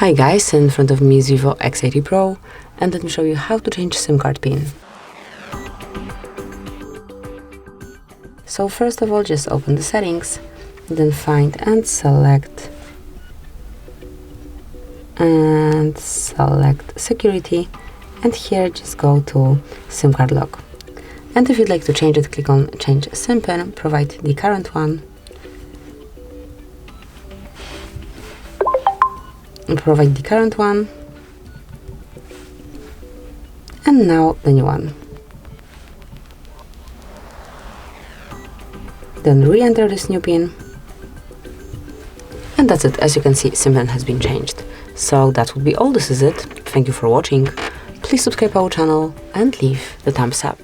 Hi guys, in front of me is Vivo X80 Pro, and let me show you how to change SIM card pin. So first of all, just open the settings, then find and select security, and here just go to SIM card lock. And if you'd like to change it, click on change SIM pin, provide the current one, and now the new one. Then re-enter this new pin, and that's it. As you can see, SIM pin has been changed. So that would be all. This is it. Thank you for watching. Please subscribe our channel and leave the thumbs up.